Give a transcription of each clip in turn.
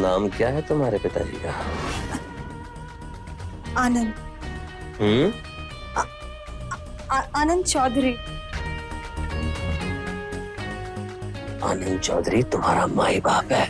नाम क्या है तुम्हारे पिताजी का? आनंद। आनंद चौधरी। आनंद चौधरी तुम्हारा माई बाप है?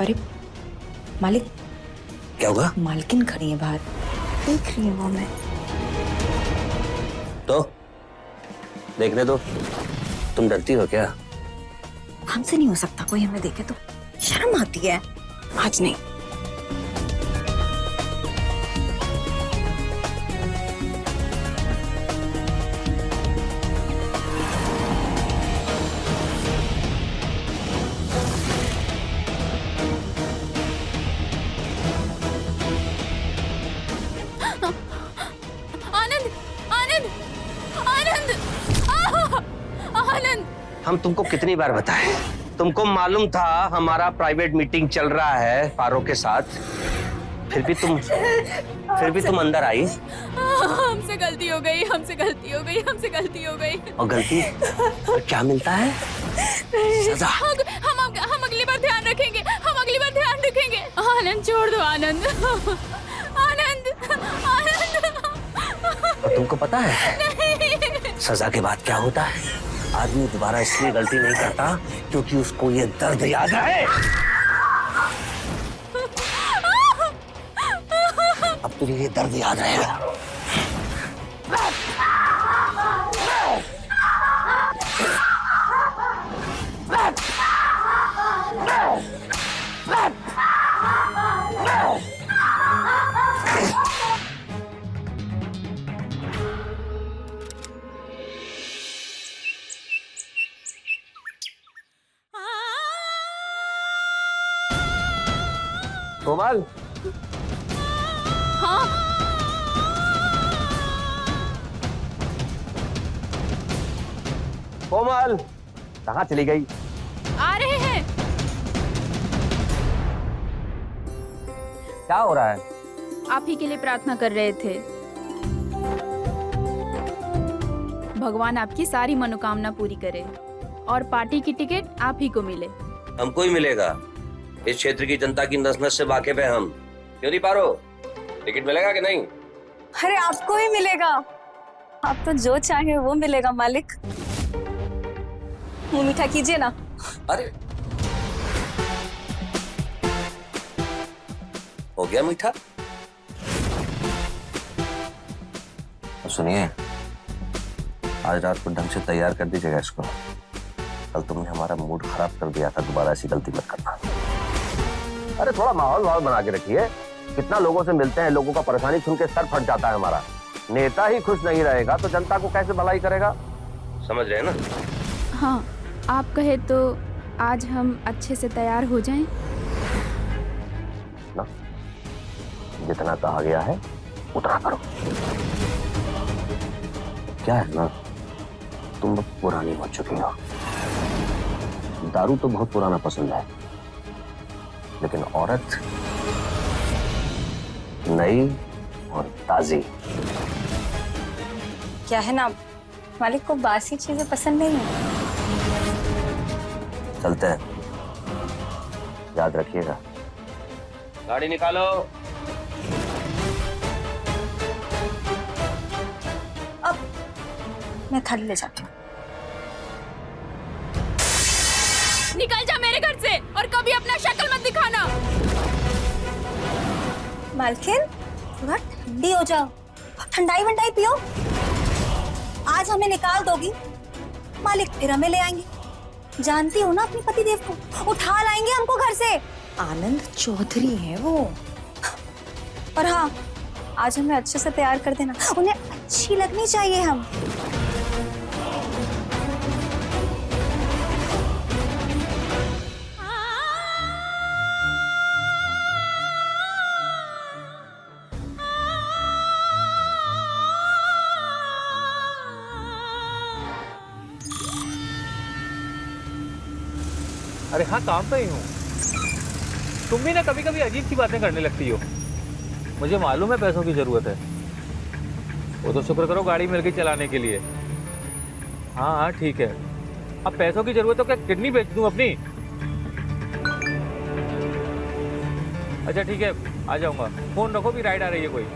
अरे मालिक, क्या हुआ? मालकिन खड़ी है बाहर, देख रही हूँ मैं। तो देखने दो। तुम डरती हो क्या? हमसे नहीं हो सकता, कोई हमें देखे तो शर्म आती है। आज नहीं। हम तुमको कितनी बार बताएं? तुमको मालूम था हमारा प्राइवेट मीटिंग चल रहा है पारो के साथ, फिर भी तुम अंदर आई। हमसे गलती हो गई, हमसे गलती हो गई, हमसे गलती हो गई। और गलती और क्या मिलता है? सजा। हम अगली बार ध्यान रखेंगे, हम अगली बार ध्यान रखेंगे। आनंद छोड़ दो, आनंद। आनंद, आनंद। और तुमको पता है सजा के बाद क्या होता है? आदमी दोबारा इसलिए गलती नहीं करता क्योंकि उसको ये दर्द याद है। अब तुझे ये दर्द याद रहेगा। कोमल। हाँ? कोमल कहाँ चली गई? आ रहे हैं। क्या हो रहा है? आप ही के लिए प्रार्थना कर रहे थे। भगवान आपकी सारी मनोकामना पूरी करे और पार्टी की टिकट आप ही को मिले। हमको ही मिलेगा। इस क्षेत्र की जनता की नस नस से वाकिफ है हम। क्यों नहीं पारो? टिकट मिलेगा कि नहीं? अरे आपको ही मिलेगा, आप तो जो चाहे वो मिलेगा मालिक। मुंह मीठा कीजिए ना। अरे हो गया मीठा। सुनिए, आज रात को ढंग से तैयार कर दीजिएगा इसको। कल तुमने हमारा मूड खराब कर दिया था, दोबारा ऐसी गलती मत करना। अरे थोड़ा माहौल बना के रखिए। कितना लोगों से मिलते हैं, लोगों का परेशानी सुन के सर फट जाता है हमारा। नेता ही खुश नहीं रहेगा तो जनता को कैसे भलाई करेगा? समझ रहे हैं ना? हाँ, आप कहे तो आज हम अच्छे से तैयार हो जाएं। ना, जितना कहा गया है उतना करो। क्या है ना, तुम बहुत पुरानी हो चुकी हो। दारू तो बहुत पुराना पसंद है, लेकिन औरत नई और ताजी। क्या है ना, मालिक को बासी चीजें पसंद नहीं है। चलते हैं, याद रखिएगा। गाड़ी निकालो। अब मैं थाली ले जाती हूँ। निकल जा मेरे घर से और कभी अपना शक्ल मत दिखाना। मालकिन थोड़ा ठंडी हो जाओ, ठंडाई वंडाई पियो। आज हमें निकाल दोगी, मालिक फिर हमें ले आएंगे। जानती हो ना अपने पति देव को, उठा लाएंगे हमको घर से। आनंद चौधरी है वो। और हाँ, आज हमें अच्छे से तैयार कर देना, उन्हें अच्छी लगनी चाहिए हम। अरे हाँ, काम पे ही हूँ। तुम भी ना कभी कभी अजीब सी बातें करने लगती हो। मुझे मालूम है पैसों की जरूरत है, वो तो शुक्र करो गाड़ी मिल गई चलाने के लिए। हाँ हाँ ठीक है, अब पैसों की जरूरत तो क्या किडनी बेच दूँ अपनी? अच्छा ठीक है, आ जाऊंगा। फोन रखो, भी राइड आ रही है कोई।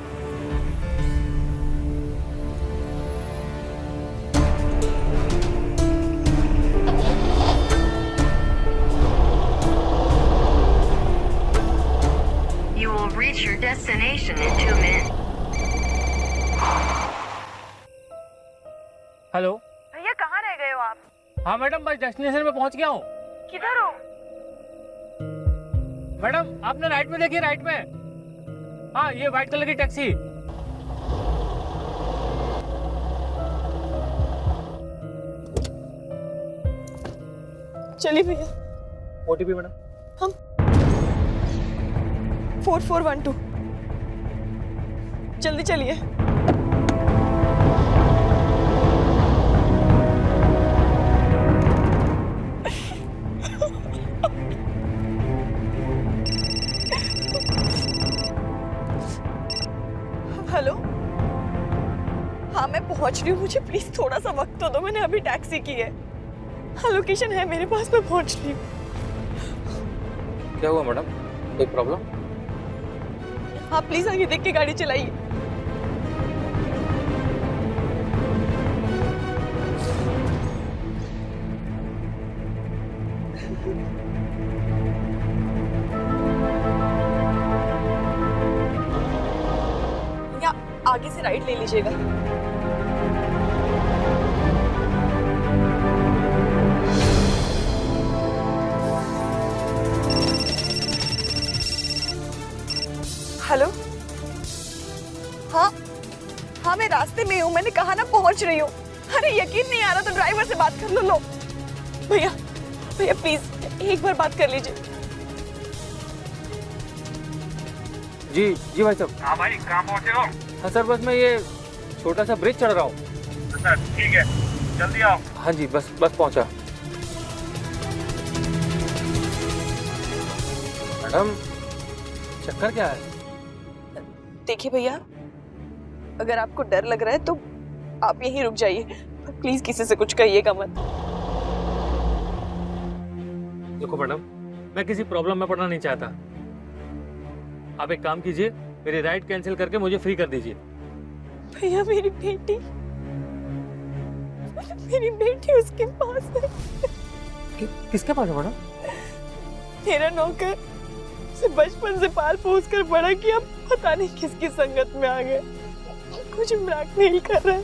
You will reach your destination in 2 minutes. Hello भैया कहाँ रह गए हो आप? हाँ मैडम, बस डेस्टिनेशन पे पहुंच गया हूँ। किधर हो? मैडम आप ना राइट में देखिए, राइट में। हाँ, ये व्हाइट कलर की टैक्सी। चलिए भैया। OTP madam. 4412। जल्दी चलिए। हेलो, हाँ मैं पहुंच रही हूँ, मुझे प्लीज थोड़ा सा वक्त तो दो, मैंने अभी टैक्सी की है। हाँ लोकेशन है मेरे पास, मैं पहुंच रही हूँ। क्या हुआ मैडम, कोई प्रॉब्लम? हाँ प्लीज आगे देख के गाड़ी चलाइए। या आगे से राइट ले लीजिएगा। हेलो, हाँ हाँ मैं रास्ते में हूँ, मैंने कहा ना पहुंच रही हूँ। अरे यकीन नहीं आ रहा तो ड्राइवर से बात कर लो। लो भैया, भैया प्लीज एक बार बात कर लीजिए। जी जी भाई साहब। हाँ भाई, कहाँ पहुँचे हो? हाँ सर, बस मैं ये छोटा सा ब्रिज चढ़ रहा हूँ। अच्छा ठीक है, जल्दी आओ। हाँ जी, बस पहुँचा। मैडम चक्कर क्या है? देखिए भैया, अगर आपको डर लग रहा है तो आप यहीं रुक जाइए, पर प्लीज किसी से कुछ कहिएगा मत। देखो मैडम, मैं किसी प्रॉब्लम में पड़ना नहीं चाहता। आप एक काम कीजिए, मेरी राइड कैंसिल करके मुझे फ्री कर दीजिए। भैया मेरी बेटी उसके पास है। किसके पास है मैडम? मेरा नौकर उसे बचपन से पाल पोस कर बड़ा किया, पता नहीं किसकी संगत में आ गया, कुछ ब्लैकमेल कर रहा है।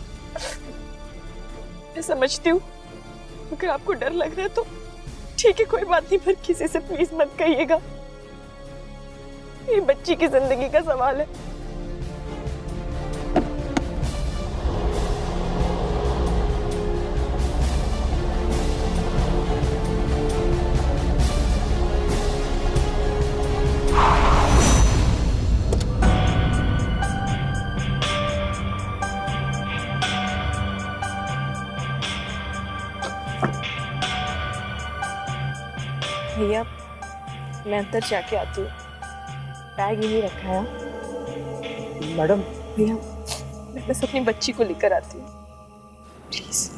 मैं समझती हूँ, अगर आपको डर लग रहा है तो ठीक है, कोई बात नहीं, पर किसी से प्लीज मत कहिएगा। ये बच्ची की जिंदगी का सवाल है। भैया मैं अंदर जाके आती हूँ, बैग यहीं रखा है। मैडम भैया मैं बस अपनी बच्ची को लेकर आती हूँ, प्लीज।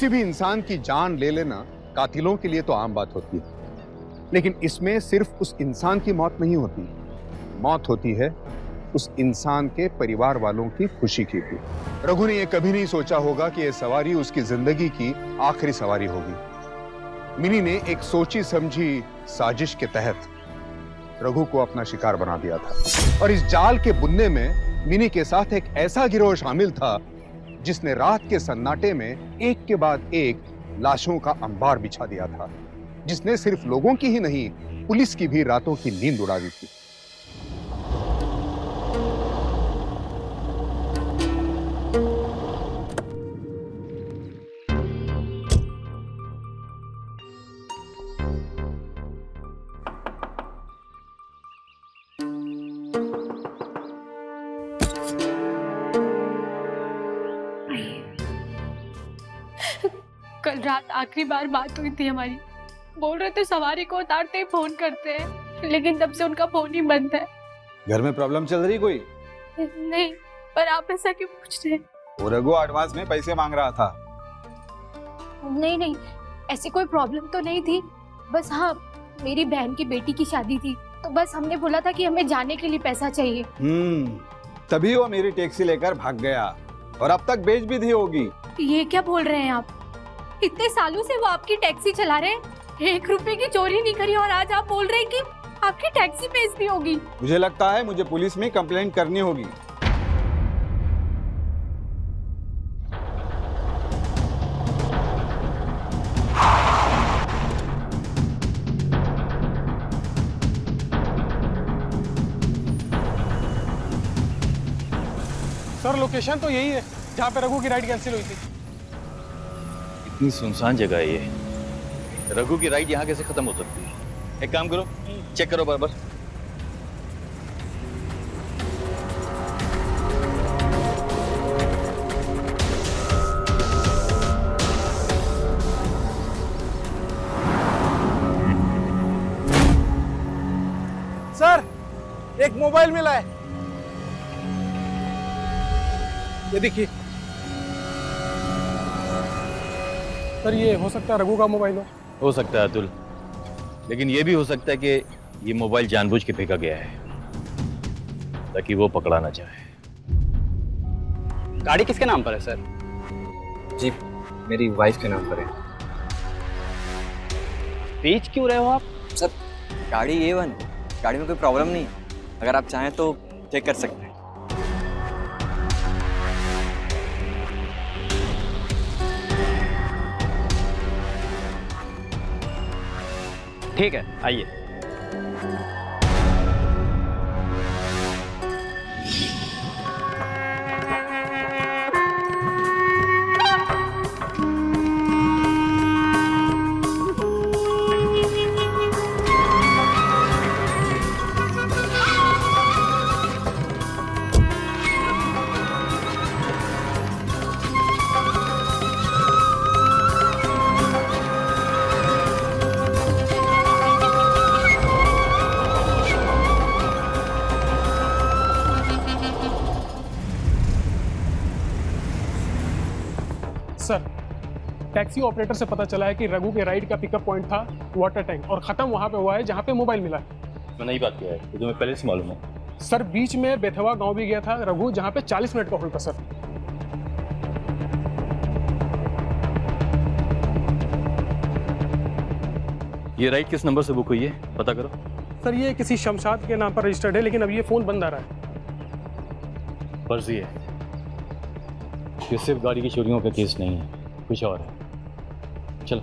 किसी भी इंसान की जान ले लेना कातिलों के लिए तो आम बात होती है, लेकिन इसमें सिर्फ उस इंसान की मौत नहीं होती, मौत होती है उस इंसान के परिवार वालों की खुशी की भी। रघु ने यह कभी नहीं सोचा होगा कि यह सवारी उसकी जिंदगी की आखिरी सवारी होगी। मिनी ने एक सोची समझी साजिश के तहत रघु को अपना शिकार बना दिया था, और इस जाल के बुनने में मिनी के साथ एक ऐसा गिरोह शामिल था जिसने रात के सन्नाटे में एक के बाद एक लाशों का अंबार बिछा दिया था, जिसने सिर्फ लोगों की ही नहीं पुलिस की भी रातों की नींद उड़ा दी थी। कल रात आखिरी बार बात हुई थी हमारी। बोल रहे थे सवारी को उतारते ही फोन करते हैं, लेकिन तब से उनका फोन ही बंद है। घर में प्रॉब्लम चल रही कोई? नहीं, पर आप ऐसा क्यों पूछ रहे हैं? वो रघु एडवांस में पैसे मांग रहा था। नहीं नहीं, ऐसी कोई प्रॉब्लम तो नहीं थी। बस हाँ, मेरी बहन की बेटी की शादी थी, तो बस हमने बोला था कि हमें जाने के लिए पैसा चाहिए। तभी वो मेरी टैक्सी लेकर भाग गया, और अब तक बेच भी दी होगी। ये क्या बोल रहे हैं आप? इतने सालों से वो आपकी टैक्सी चला रहे हैं, 1 रुपए की चोरी नहीं करी, और आज आप बोल रहे हैं कि आपकी टैक्सी बेच दी होगी। मुझे लगता है मुझे पुलिस में कंप्लेंट करनी होगी। सर लोकेशन तो यही है जहाँ पे रघु की राइड कैंसिल हुई थी। इतनी सुनसान जगह है ये, रघु की राइड यहाँ कैसे खत्म हो सकती है? एक काम करो, चेक करो बराबर। सर एक मोबाइल मिला है, ये देखिए। सर ये हो सकता है रघु का मोबाइल हो सकता है अतुल, लेकिन ये भी हो सकता है कि ये मोबाइल जानबूझ के फेंका गया है ताकि वो पकड़ा ना जाए। गाड़ी किसके नाम पर है सर? जी मेरी वाइफ के नाम पर है। बेच क्यों रहे हो आप? सर गाड़ी A1, गाड़ी में कोई प्रॉब्लम नहीं, अगर आप चाहें तो चेक कर सकते हैं। ठीक है, आइए। सर टैक्सी ऑपरेटर से पता चला है कि रघु के राइड का पिकअप पॉइंट था वाटर टैंक, और खत्म वहां पे हुआ है जहां पे मोबाइल मिला है। मैं नहीं बात किया है, ये तुम्हें पहले से मालूम है। सर बीच में बेथवा गांव भी गया था रघु, जहां पे 40 मिनट का होल्ड था सर। ये राइड किस नंबर से बुक हुई है, पता करो। सर ये किसी शमशाद के नाम पर रजिस्टर्ड है, लेकिन अब ये फोन बंद आ रहा है। फर्जी है, ये सिर्फ गाड़ी की चोरियों का केस नहीं है, कुछ और है। चलो।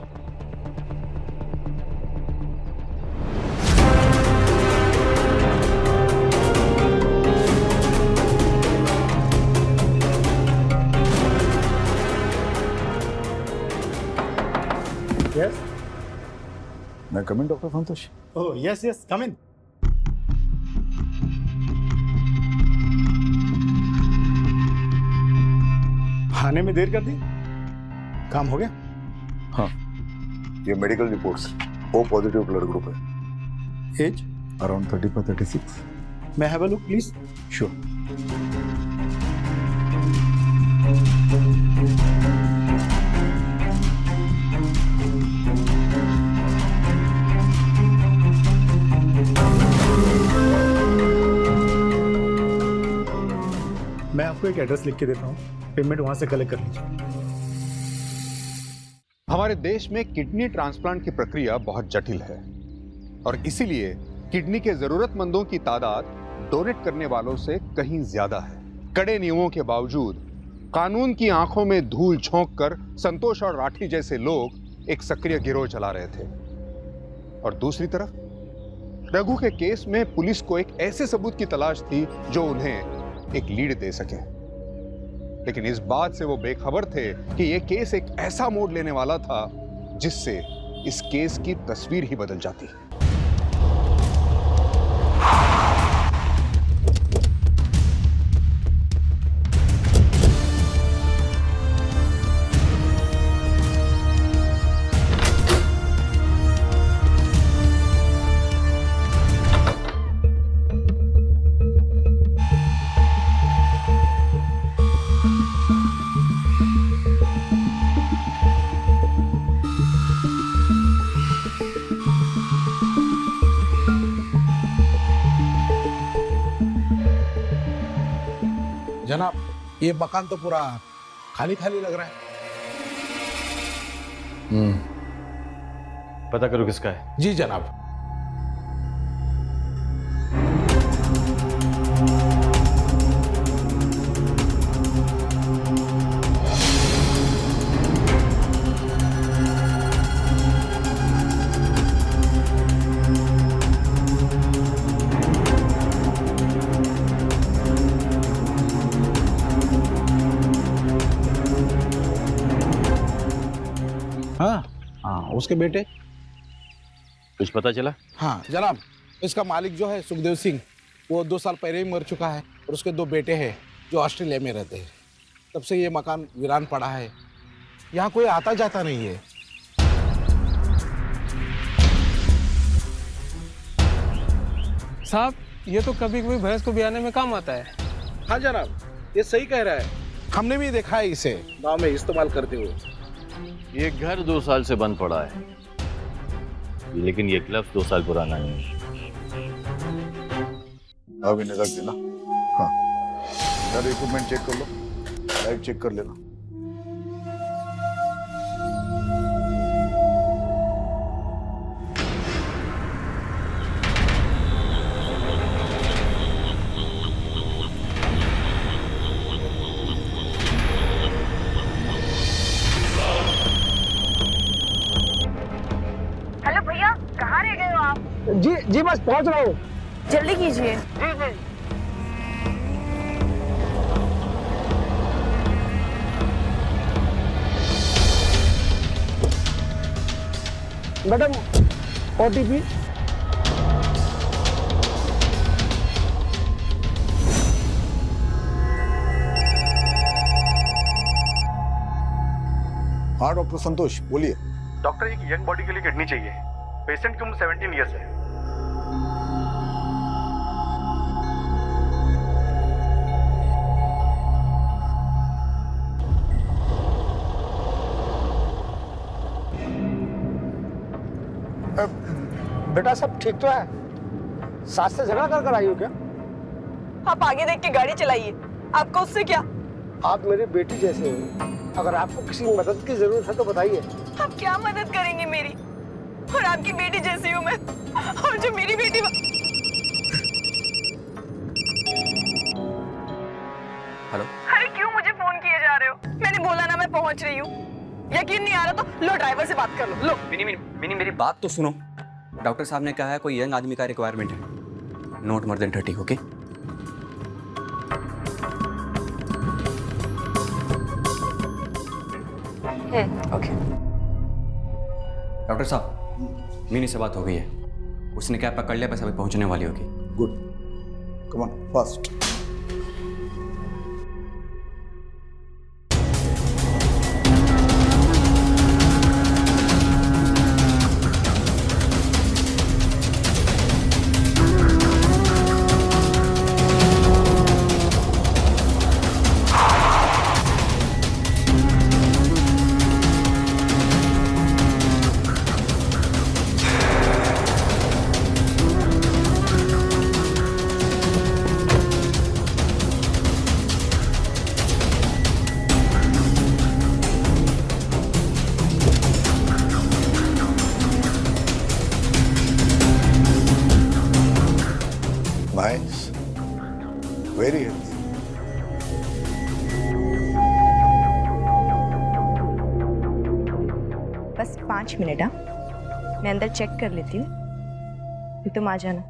Yes? मैं कम in doctor Santosh? Oh, yes, yes, come in. आने में देर कर दी, काम हो गया? हाँ। ये medical reports O positive blood group है। एज? अराउंड 35-36। मैं have a look please? Sure. आपको एक एड्रेस लिख के देता हूँ, पेमेंट वहां से कलेक्ट कर लीजिए। हमारे देश में किडनी ट्रांसप्लांट की प्रक्रिया बहुत जटिल है और इसीलिए किडनी के जरूरतमंदों की तादाद डोनेट करने वालों से कहीं ज्यादा है। कड़े नियमों के बावजूद कानून की आंखों में धूल झोंक कर संतोष और राठी जैसे लोग एक सक्रिय गिरोह चला रहे थे और दूसरी तरफ रघु के केस में पुलिस को एक ऐसे सबूत की तलाश थी जो उन्हें एक लीड दे सके। लेकिन इस बात से वो बेखबर थे कि यह केस एक ऐसा मोड़ लेने वाला था जिससे इस केस की तस्वीर ही बदल जाती। जनाब, ये मकान तो पूरा खाली खाली लग रहा है। पता करो किसका है। जी जनाब। हाँ, उसके बेटे। कुछ पता चला? हाँ जनाब, इसका मालिक जो है सुखदेव सिंह, वो 2 साल पहले ही मर चुका है और उसके 2 बेटे हैं जो ऑस्ट्रेलिया में रहते हैं। तब से ये मकान वीरान पड़ा है, यहाँ कोई आता जाता नहीं है। साहब, ये तो कभी कभी भैंस को ब्याने में काम आता है। हाँ जनाब, ये सही कह रहा है। हमने भी देखा है इसे गांव में इस्तेमाल करते हुए। ये घर 2 साल से बंद पड़ा है, लेकिन ये ग्लव्स 2 साल पुराना है। अब इन्हें रख देना। हाँ, सारे इक्विपमेंट चेक कर लो, लाइट चेक कर लेना। जी बस पहुंच रहा हूँ। जल्दी कीजिए। Madam, OTP। हाँ डॉक्टर संतोष, बोलिए। डॉक्टर, एक यंग बॉडी के लिए किडनी चाहिए। पेशेंट की उम्र 17 ईयर्स है। बेटा सब ठीक तो है? सास से झगड़ा कर आई हो क्या? आप आगे देख के गाड़ी चलाइए, आपको उससे क्या? आप मेरी बेटी जैसे हो, अगर आपको किसी मदद की जरूरत है तो बताइए। आप क्या मदद करेंगे मेरी? और आपकी बेटी जैसी हूँ मैं, और जो मेरी बेटी। हेलो। अरे क्यों मुझे फोन किए जा रहे हो? मैंने बोला ना मैं पहुंच रही हूँ। यकीन नहीं आ रहा तो लो ड्राइवर से बात कर लो। लो मिनी मेरी बात तो सुनो। डॉक्टर साहब ने कहा है कोई यंग आदमी का रिक्वायरमेंट है, not more than 30। Okay okay. Doctor साहब, मिनी से बात हो गई है, उसने कैब पकड़ लिया, बस अभी पहुंचने वाली होगी। Good, come on fast. Very healthy. बस 5 मिनट। हाँ, मैं अंदर चेक कर लेती हूँ, फिर तुम आ जाना।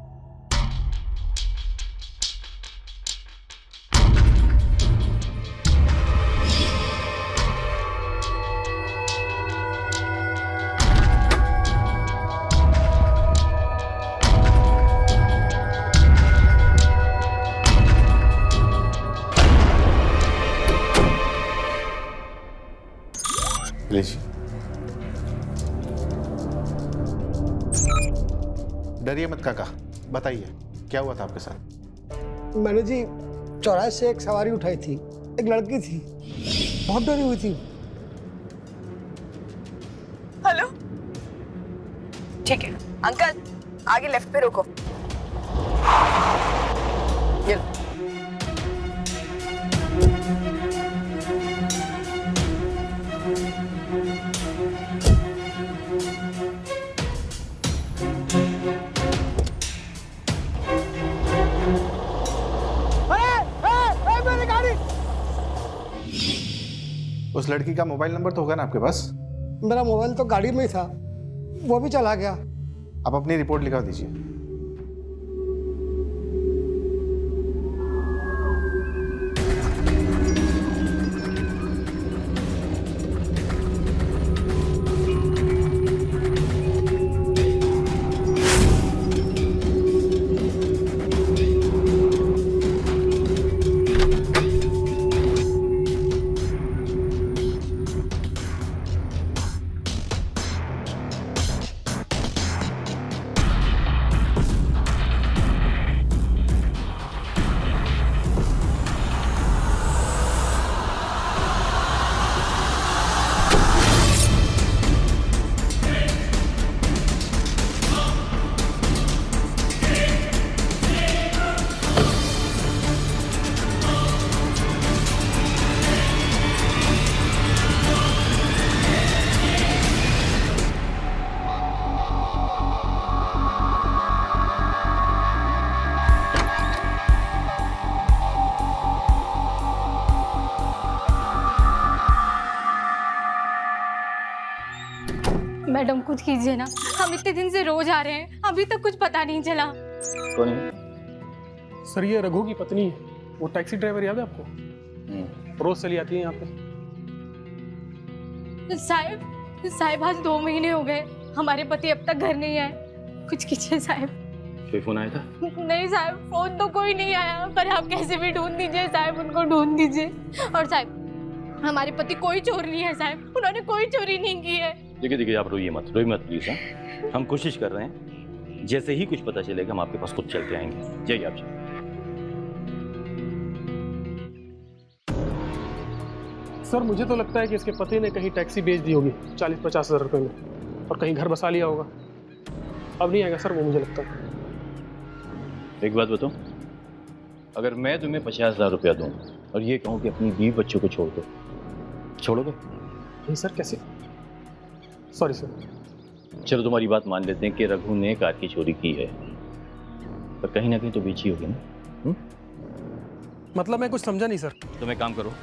लीजिए। डरिए मत काका, बताइए क्या हुआ था आपके साथ? मैंने जी चौराहे से एक सवारी उठाई थी, एक लड़की थी, बहुत डरी हुई थी। हेलो, ठीक है अंकल, आगे लेफ्ट पे रोको। ये लो। मेरी गाड़ी! उस लड़की का मोबाइल नंबर तो होगा ना आपके पास? मेरा मोबाइल तो गाड़ी में ही था, वो भी चला गया। आप अपनी रिपोर्ट लिखा दीजिए। मैडम कुछ कीजिए ना, हम इतने दिन से रोज आ रहे हैं, अभी तक कुछ पता नहीं चला। कौन है? सर ये रघु की पत्नी है, वो टैक्सी ड्राइवर याद है आपको? रोज चली आती है यहाँ पे। साहिब आज 2 महीने हो गए, हमारे पति अब तक घर नहीं आए, कुछ कीजिए साहिब। कोई फोन आया था? नहीं साहिब, फोन तो कोई नहीं आया, पर आप कैसे भी ढूंढ दीजिए साहिब, उनको ढूंढ दीजिए। और साहिब हमारे पति कोई चोर नहीं है साहिब, उन्होंने कोई चोरी नहीं की है। देखिए आप रोइए मत प्लीज। हाँ, हम कोशिश कर रहे हैं, जैसे ही कुछ पता चलेगा हम आपके पास खुद चल के आएंगे। जाइए आप। सर मुझे तो लगता है कि इसके पति ने कहीं टैक्सी बेच दी होगी 40-50 हज़ार रुपए में, और कहीं घर बसा लिया होगा। अब नहीं आएगा सर वो, मुझे लगता है। एक बात बताओ, अगर मैं तुम्हें 50,000 रुपया दूं और ये कहूं कि अपनी बीवी बच्चों को छोड़ दो, छोड़ोगे? नहीं सर, कैसे? Sorry sir. चलो तुम्हारी बात मान लेते हैं कि रघु ने कार की चोरी की है, पर कहीं ना कहीं तो बेची होगी ना? मतलब मैं कुछ समझा नहीं सर। तुम एक काम करो,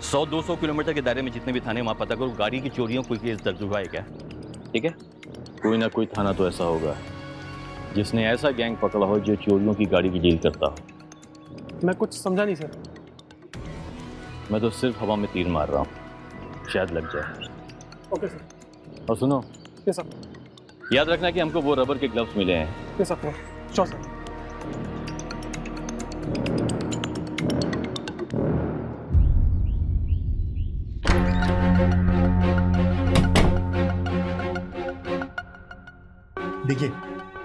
100-200 किलोमीटर के दायरे में जितने भी थाने वहां पता करो, गाड़ी की चोरियों कोई केस दर्ज हुआ है क्या? ठीक है, कोई ना कोई थाना तो ऐसा होगा जिसने ऐसा गैंग पकड़ा हो जो चोरियों की गाड़ी की डील करता हो। मैं कुछ समझा नहीं सर। मैं तो सिर्फ हवा में तीर मार रहा हूँ, शायद लग जाए। Okay sir. और सुनो, यस सर। याद रखना कि हमको वो रबर के ग्लव्स मिले हैं। Yes sir, sure sir. देखिए,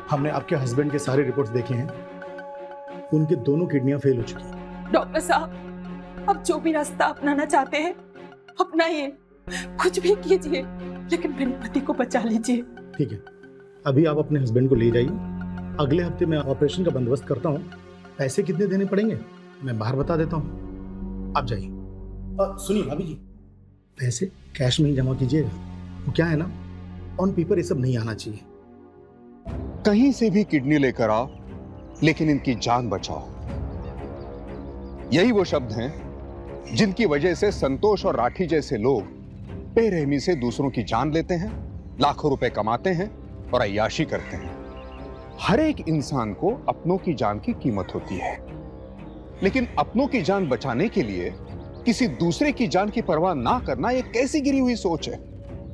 हमने आपके हस्बैंड के सारे रिपोर्ट्स देखे हैं, उनकी दोनों किडनियां फेल हो चुकी हैं। डॉक्टर साहब, अब जो भी रास्ता अपनाना चाहते हैं अपनाइए, कुछ भी कीजिए, लेकिन मेरे पति को बचा लीजिए। ठीक है, अभी आप अपने हस्बैंड को ले जाइए, अगले हफ्ते मैं ऑपरेशन का बंदोबस्त करता हूँ। पैसे कितने देने पड़ेंगे मैं बाहर बता देता हूँ, आप जाइए। सुनिए भाभी जी, पैसे कैश में ही जमा कीजिएगा। वो क्या है ना, ऑन पेपर ये सब नहीं आना चाहिए। कहीं से भी किडनी लेकर आओ, लेकिन इनकी जान बचाओ। यही वो शब्द हैं जिनकी वजह से संतोष और राठी जैसे लोग बेरहमी से दूसरों की जान लेते हैं, लाखों रुपए कमाते हैं और अय्याशी करते हैं। हर एक इंसान को अपनों की जान की कीमत होती है, लेकिन अपनों की जान बचाने के लिए किसी दूसरे की जान की परवाह ना करना यह कैसी गिरी हुई सोच है।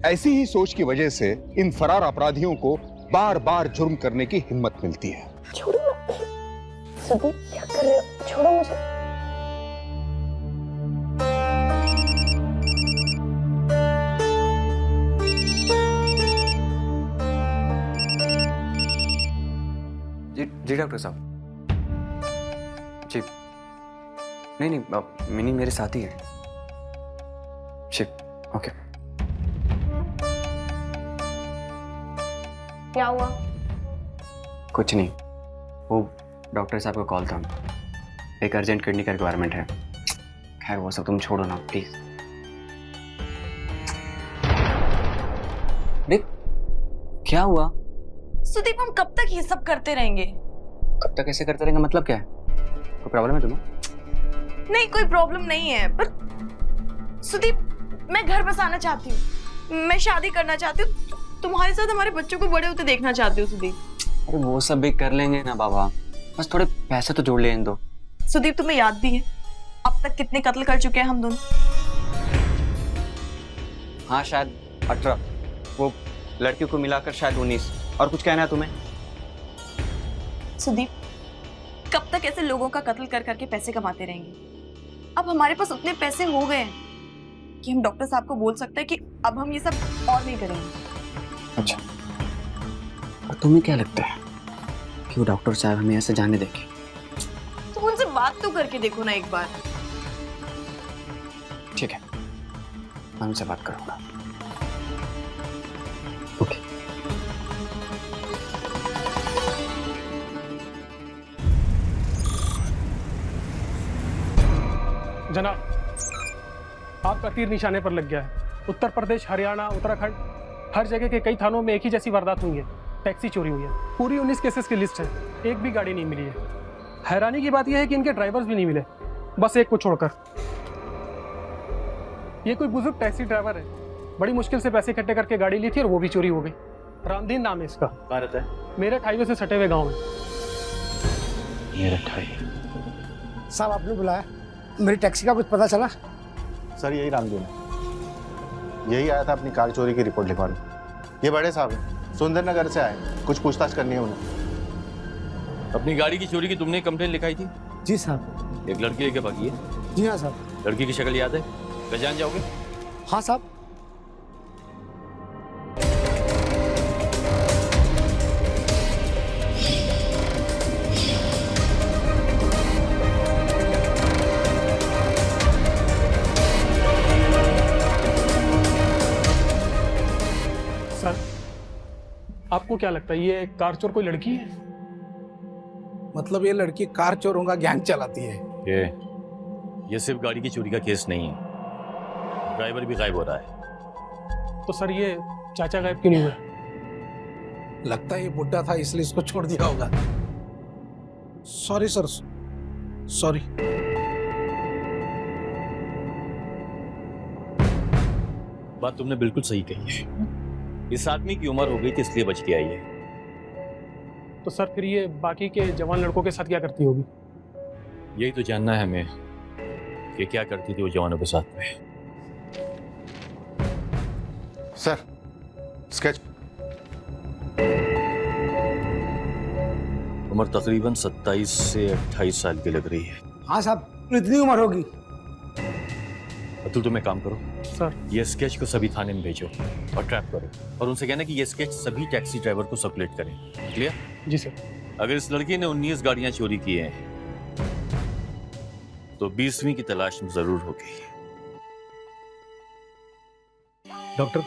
ऐसी ही सोच की वजह से इन फरार अपराधियों को बार बार जुर्म करने की हिम्मत मिलती है। छोड़ो मत। सुदीप क्या कर रहे हो? छोड़ो मुझे। जी डॉक्टर साहब। जी नहीं मिनी मेरे साथ ही है। जी ओके। क्या हुआ? कुछ नहीं, वो डॉक्टर साहब का कॉल था, एक अर्जेंट किडनी का रिक्वायरमेंट है। खैर वो सब तुम छोड़ो ना प्लीज। देख क्या हुआ? सुदीप हम कब तक ये सब करते रहेंगे? कब तक ऐसे करते रहेंगे मतलब क्या है? कोई प्रॉब्लम है तुम्हें? नहीं कोई प्रॉब्लम नहीं है, पर सुदीप मैं घर बसाना चाहती हूँ, मैं शादी करना चाहती हूँ, तुम्हारे साथ हमारे बच्चों को बड़े होते देखना चाहती हूँ सुदीप। अरे वो सब भी कर लेंगे ना बाबा, बस थोड़े पैसे तो जोड़ ले इन दो। सुदीप तुम्हें याद भी है अब तक कितने कत्ल कर चुके हैं हम दोनों? हाँ शायद 18, वो लड़कियों को मिलाकर शायद 19। और कुछ कहना है तुम्हें? सुदीप कब तक ऐसे लोगों का कत्ल कर करके पैसे कमाते रहेंगे? अब हमारे पास उतने पैसे हो गए हैं कि हम डॉक्टर साहब को बोल सकते हैं कि अब हम ये सब और नहीं करेंगे। अच्छा, और तुम्हें क्या लगता है कि वो डॉक्टर साहब हमें ऐसे जाने देंगे? तुम उनसे बात तो करके देखो ना एक बार। ठीक है, मैं उनसे बात करूंगा। जनाब, आपका तीर निशाने पर लग गया है। उत्तर प्रदेश, हरियाणा, उत्तराखंड हर जगह के कई थानों में एक ही जैसी वारदात हुई है। टैक्सी चोरी हुई है। पूरी 19 केसेस की लिस्ट है, एक भी गाड़ी नहीं मिली है। हैरानी की बात यह है कि इनके ड्राइवर्स भी नहीं मिले, बस एक को छोड़कर। ये कोई बुजुर्ग टैक्सी ड्राइवर है, बड़ी मुश्किल से पैसे इकट्ठे करके गाड़ी ली थी और वो भी चोरी हो गई। रामदीन नाम है इसका। कहाँ रहता है? मेरठ हाईवे से सटे हुए गाँव में। मेरठ हाईवे। साहब आपने बुलाया? मेरी टैक्सी का कुछ पता चला? सर यही रामदीन है, यही आया था अपनी कार चोरी की रिपोर्ट लिखवाने। ये बड़े साहब हैं, सुंदरनगर से आए, कुछ पूछताछ करनी है उन्हें। अपनी गाड़ी की चोरी की तुमने कंप्लेंट लिखाई थी? जी साहब। एक लड़की लेके भागी है? जी हाँ साहब। लड़की की शक्ल याद है? पहचान जाओगे? हाँ साहब। सर, आपको क्या लगता है ये कार चोर कोई लड़की है? मतलब ये लड़की कार चोरों का गैंग चलाती है? ये सिर्फ गाड़ी की चोरी का केस नहीं है, ड्राइवर भी गायब हो रहा है। तो सर ये चाचा गायब क्यों नहीं हुए? लगता है ये बुड्ढा था इसलिए इसको छोड़ दिया होगा। Sorry sir, sorry. बात तुमने बिल्कुल सही कही है। इस आदमी की उम्र हो गई थी इसलिए बच के आई है। तो सर फिर ये बाकी के जवान लड़कों के साथ क्या करती होगी? यही तो जानना है हमें कि क्या करती थी वो जवानों के साथ में। Sir sketch. उम्र तकरीबन 27 से 28 साल की लग रही है। हाँ साहब, इतनी उम्र होगी। अतुल तुम एक काम करो सर, ये स्केच को सभी थाने में भेजो और ट्रैप करो, और उनसे कहना कि ये स्केच सभी टैक्सी ड्राइवर को सर्कुलेट करें। क्लियर? जी सर। अगर इस लड़की ने 19 गाड़ियां चोरी की हैं तो 20वीं की तलाश में जरूर होगी। डॉक्टर,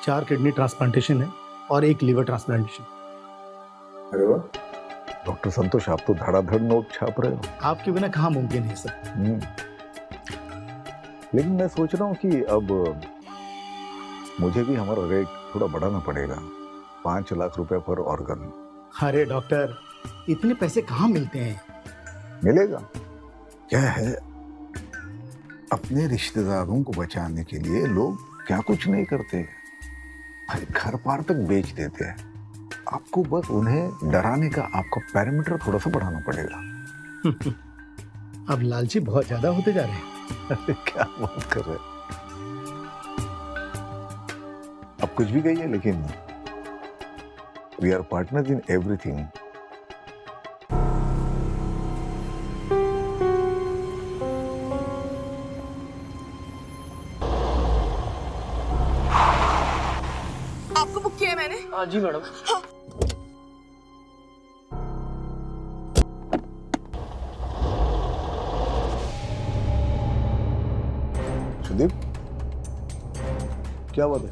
4 किडनी ट्रांसप्लांटेशन है और 1 लीवर ट्रांसप्लांटेशन। अरे वाह डॉक्टर संतोष, आप तो धड़ाधड़ नोट छाप रहे हो। आपके बिना कहाँ मुमकिन है सर। लेकिन मैं सोच रहा हूँ कि अब मुझे भी हमारा रेट थोड़ा बढ़ाना पड़ेगा। 5 लाख रुपए पर ऑर्गन। अरे डॉक्टर, इतने पैसे कहाँ मिलते हैं? मिलेगा, क्या है, अपने रिश्तेदारों को बचाने के लिए लोग क्या कुछ नहीं करते, भाई घर पार तक बेच देते हैं। आपको बस उन्हें डराने का आपका पैरामीटर थोड़ा सा बढ़ाना पड़ेगा। अब लालची बहुत ज्यादा होते जा रहे हैं। अरे क्या बात कर रहे हैं, अब कुछ भी कहिए, लेकिन we are partners in everything. आपको बुक किया है मैंने। हाँ जी मैडम। हाँ। सुदीप, क्या बात है,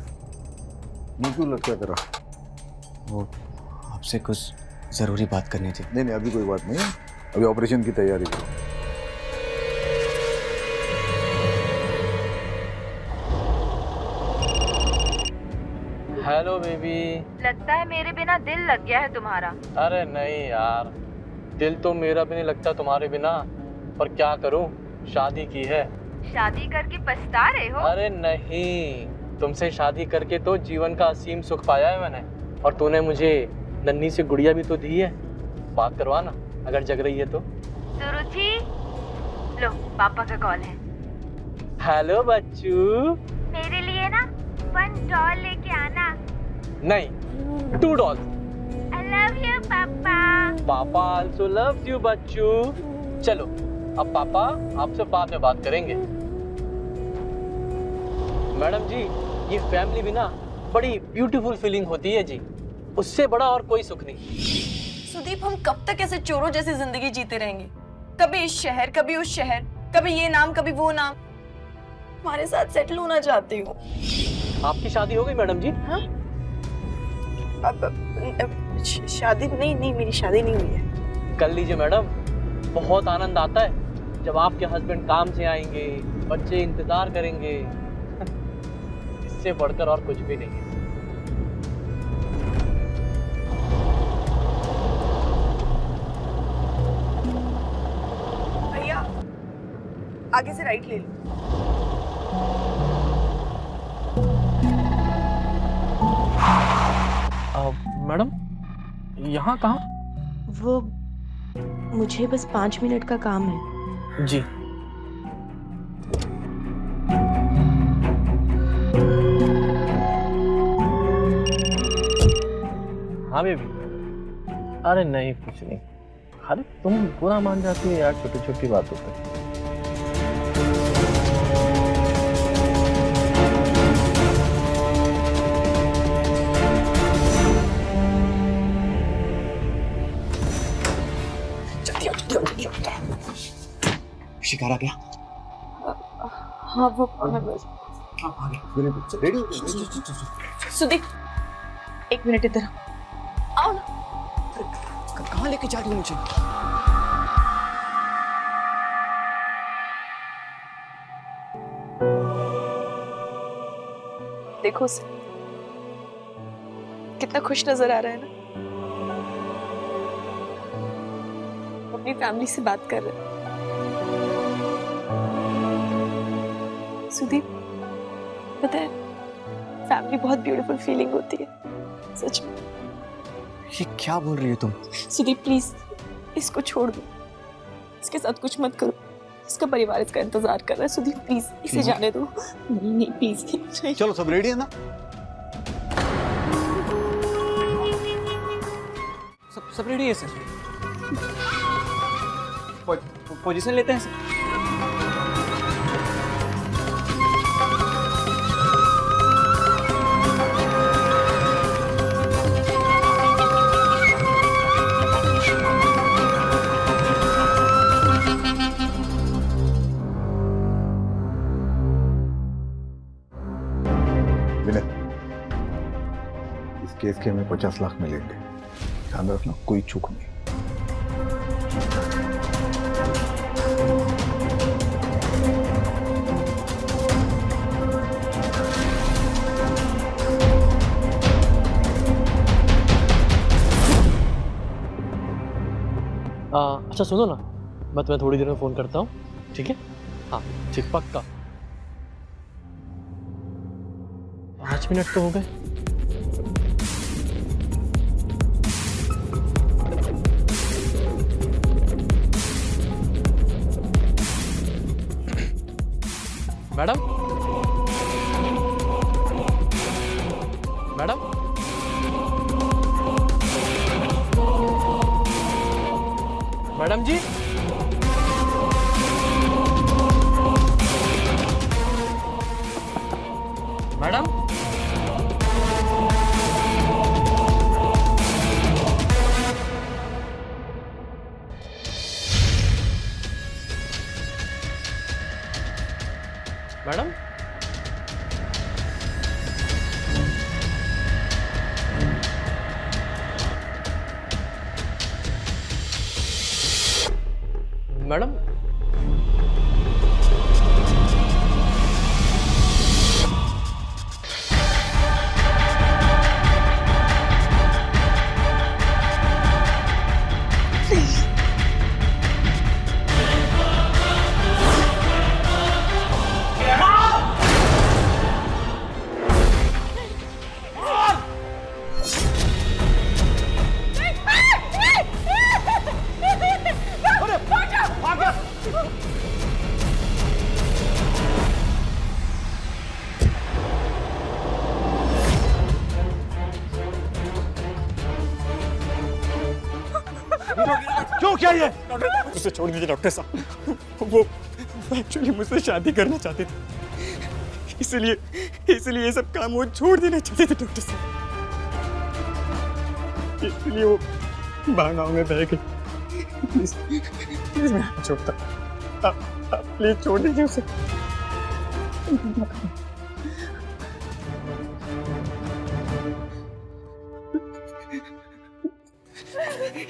मुंह क्यों लटका करा? वो आपसे कुछ जरूरी बात करनी थी। नहीं, अभी कोई बात नहीं है, अभी ऑपरेशन की तैयारी करो। Hello baby. लगता है मेरे बिना दिल लग गया है तुम्हारा। अरे नहीं यार, दिल तो मेरा भी नहीं लगता तुम्हारे बिना, पर क्या करूं, शादी की है। शादी करके पछता रहे हो? अरे नहीं, तुमसे शादी करके तो जीवन का असीम सुख पाया है मैंने, और तूने मुझे नन्ही सी गुड़िया भी तो दी है। बात करवाना अगर जग रही है तो। सुरुचि, लो पापा का कॉल है। हेलो बच्चू। मेरे लिए ना 1 डॉल लेके आना। नहीं, 2 डॉल। I love you पापा। पापा also loves you बच्चू। चलो अब पापा आपसे बाद में बात करेंगे। मैडम जी, ये फैमिली भी ना बड़ी ब्यूटीफुल फीलिंग होती है जी, उससे बड़ा और कोई सुख नहीं। सुदीप, हम कब तक ऐसे चोरों जैसी जिंदगी जीते रहेंगे? कभी इस शहर, कभी उस शहर, कभी ये नाम, कभी वो नाम। हमारे साथ सेटल होना चाहती हूँ। आपकी शादी हो गई मैडम जी? हाँ? अब शादी नहीं, मेरी शादी नहीं हुई है। कर लीजिए मैडम, बहुत आनंद आता है जब आपके हस्बैंड काम से आएंगे, बच्चे इंतजार करेंगे। इससे बढ़कर और कुछ भी नहीं है। भैया, आगे से राइट ले लो। मैडम, यहाँ कहाँ? वो मुझे बस 5 मिनट का काम है। जी। हाँ बेबी। अरे नहीं, कुछ नहीं। अरे तुम बुरा मान जाती है यार छोटी छोटी बातों पे। शिकार आ गया? हाँ वो रेडी। सुदीप, 1 मिनट इधर आओ ना। कहाँ लेके जा रही हो मुझे? देखो उसे, कितना खुश नजर आ रहा है ना। अपनी फैमिली से बात कर रहे हैं। सुदीप, पता है, फैमिली बहुत ब्यूटीफुल फीलिंग होती है, सच में। ये क्या बोल रही हो तुम? सुदीप प्लीज, इसको छोड़ दो, इसके साथ कुछ मत करो। इसका परिवार इसका इंतजार कर रहा है। सुदीप प्लीज, इसे जाने दो। नहीं प्लीज। चलो सब रेडी है ना? सब रेडी है सर। पोजीशन लेते हैं सर। केस के हमें 50 लाख मिलेंगे, ध्यान रखना कोई चूक नहीं। अच्छा सुनो ना, मैं तुम्हें थोड़ी देर में फोन करता हूँ। ठीक है? हाँ ठीक, पक्का। 5 मिनट तो हो गए। मैडम, मैडम, मैडम जी, मैडम, मैडम, मैडम, क्यों क्या ये? उसे छोड़ दीजिए डॉक्टर साहब, वो एक्चुअली मुझसे शादी करना चाहते थे, इसलिए ये सब काम वो छोड़ देना चाहते थे डॉक्टर साहब, इसलिए वो भागाओं में बह गई। प्लीज मैं हाथ छोड़ता, आप प्लीज छोड़ दीजिए उसे।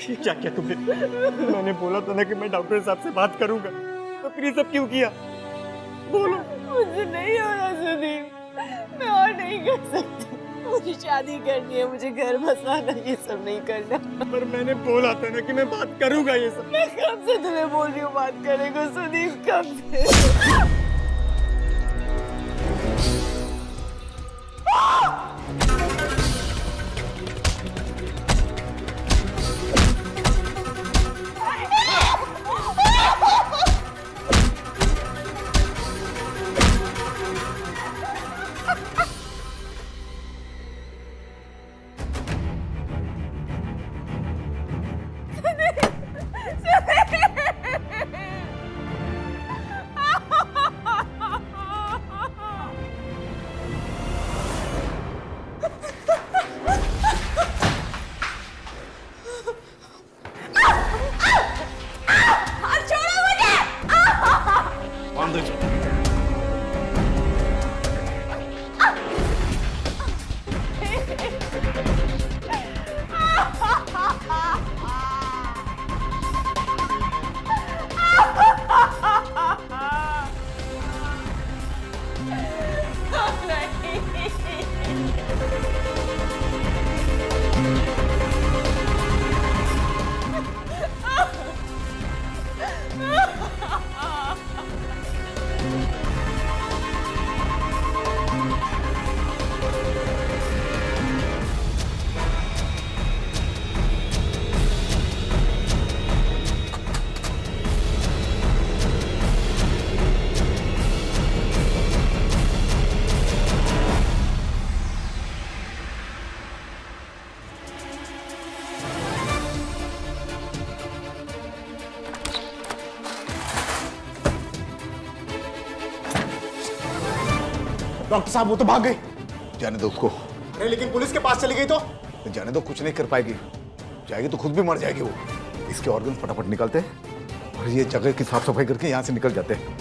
ये क्या किया तुमने? मैंने बोला था ना कि मैं डॉक्टर साहब से बात करूंगा, तो फिर ये सब क्यों किया? बोलो। मुझे नहीं हो रहा सुदीप, मैं और नहीं कर सकती, मुझे शादी करनी है, मुझे घर बसाना, ये सब नहीं करना। पर मैंने बोला था ना कि मैं बात करूंगा ये सब। मैं कब से तुम्हें बोल रही हूँ बात करेगा सुदीप, कब से? डॉक्टर साहब वो तो भाग गई। जाने दो उसको। अरे लेकिन पुलिस के पास चली गई तो? जाने दो, कुछ नहीं कर पाएगी, जाएगी तो खुद भी मर जाएगी वो। इसके ऑर्गन फटाफट निकलते हैं और ये जगह की साफ सफाई करके यहाँ से निकल जाते हैं।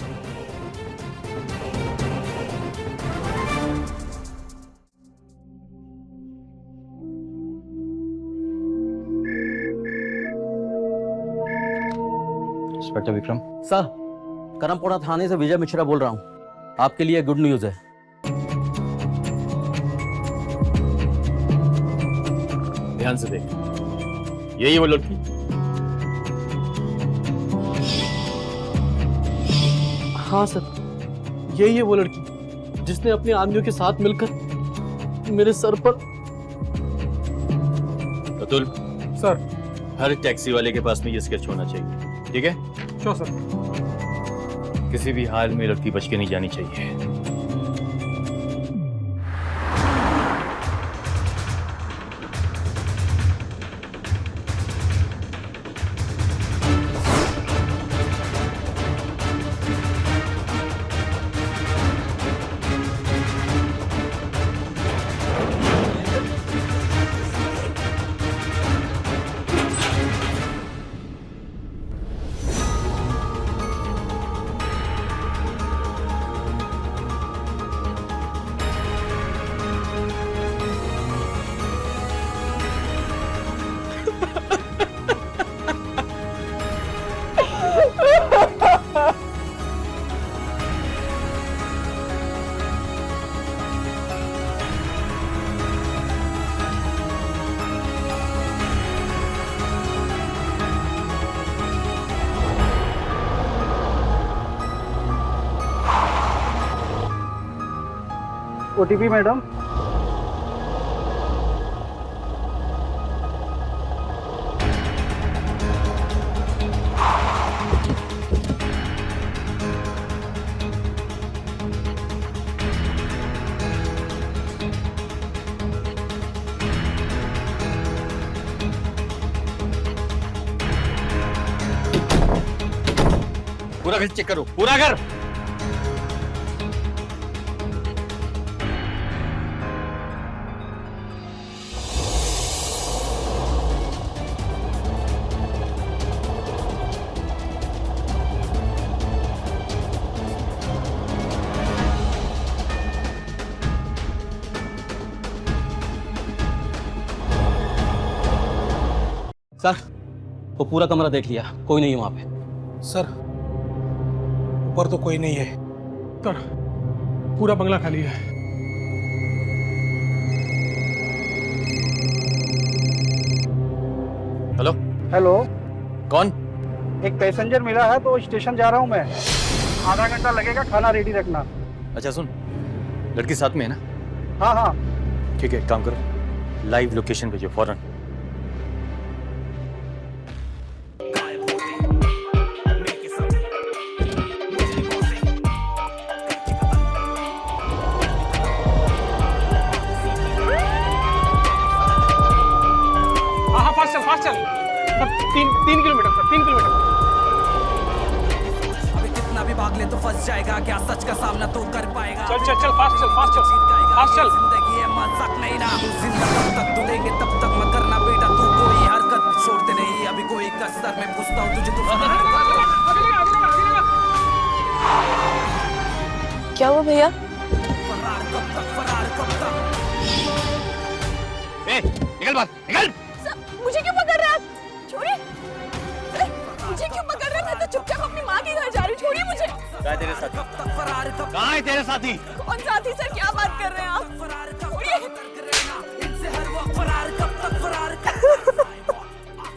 इंस्पेक्टर विक्रम सर, करमपुरा थाने से विजय मिश्रा बोल रहा हूँ। आपके लिए गुड न्यूज़ है। ध्यान से देख, यही वो लड़की। हाँ सर, यही है वो लड़की जिसने अपने आदमियों के साथ मिलकर मेरे सर पर। अतुल सर, हर टैक्सी वाले के पास में ये स्केच होना चाहिए, ठीक है? Sure sir. किसी भी हाल में लड़की बच के नहीं जानी चाहिए। OTP madam. पूरा घर चेक करो, पूरा घर। सर, वो पूरा कमरा देख लिया, कोई नहीं है वहां पे। सर, ऊपर तो कोई नहीं है। सर, पूरा बंगला खाली है। हेलो हेलो, कौन? एक पैसेंजर मिला है तो स्टेशन जा रहा हूँ मैं। आधा घंटा लगेगा, खाना रेडी रखना। अच्छा सुन, लड़की साथ में है ना? हाँ हाँ। ठीक है, एक काम करो, लाइव लोकेशन भेजो फौरन। फास्ट चल। 3 किलोमीटर सर, 3 किलोमीटर। अभी कितना भी भाग ले तो फंस जाएगा, क्या सच का सामना तो कर पाएगा? चल चल चल, फास्ट चल, फास्ट चल, फास्ट चल। जिंदगी है मजाक नहीं ना, जिंदा तब तक तू लेंगे तब तक मत करना बेटा तू कोई हरकत छोड़ते नहीं, अभी कोई कसर मैं पूछता हूँ तुझे तो। क्या हुआ भैया? फरार कब तक, फरार कब तक? निकल बात, निकल। मुझे क्यों पकड़ रहे हैं आप? छोड़िए। मुझे क्यों पकड़ रहे हैं? मैं तो चुपचाप अपनी माँ के घर जा रही हूँ, छोड़िए मुझे। कहाँ है तेरे साथी? कहाँ है तेरे साथी? कौन साथी सर, क्या बात कर रहे हैं आप? छोड़िए।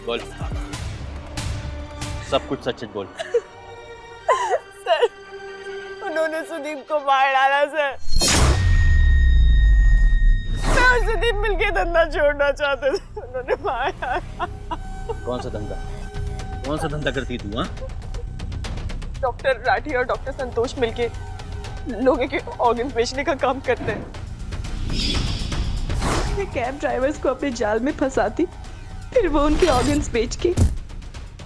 बोल, सब कुछ सच बोल। सर, उन्होंने सुदीप को मार डाला सर। मैं और सुदीप मिलके धंधा छोड़ना चाहते थे, उन्होंने मार डाला। कौन सा धंधा? कौन सा धंधा करती तू? हाँ, डॉक्टर राठी और डॉक्टर संतोष मिलके लोगों के ऑर्गन बेचने का काम करते हैं। मैं कैब ड्राइवर्स को अपने जाल में फंसाती, फिर वो उनके ऑर्गन्स बेच के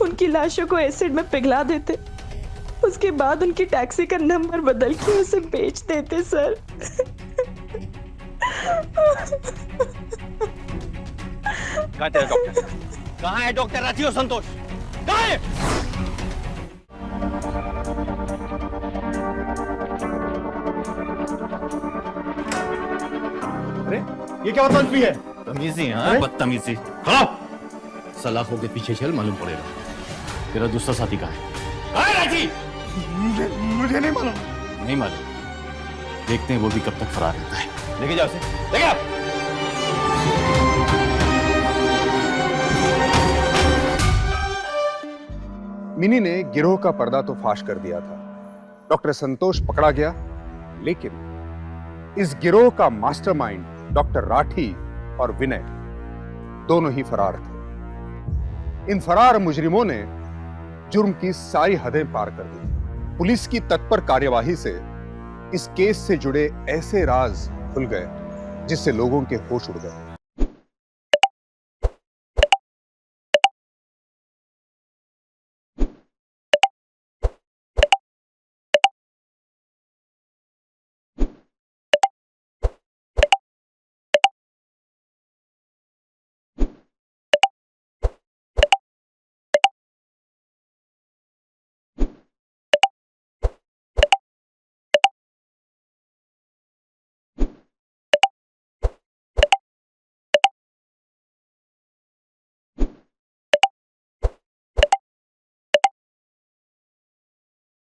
उनकी लाशों को एसिड में पिघला देते, उसके बाद उनकी टैक्सी का नंबर बदल के उसे बेच देते सर। कहाँ तेरा डॉक्टर? कहाँ है डॉक्टर राठी और संतोष? कहाँ है? अरे ये क्या बदतमीजी है? तमीजी? हाँ, बदतमीजी। खड़ा सलाखों के पीछे चल, मालूम पड़ेगा। तेरा दूसरा साथी कहाँ है? कहाँ है राठी? मुझे नहीं मालूम। नहीं मालूम? देखते हैं वो भी कब तक फरार रहता है। लेके जाओ उसे, लेके आओ। मिनी ने गिरोह का पर्दा तो फाश कर दिया था, डॉक्टर संतोष पकड़ा गया, लेकिन इस गिरोह का मास्टरमाइंड डॉक्टर राठी और विनय दोनों ही फरार थे। इन फरार मुजरिमों ने जुर्म की सारी हदें पार कर दी। पुलिस की तत्पर कार्यवाही से इस केस से जुड़े ऐसे राज खुल गए जिससे लोगों के होश उड़ गए।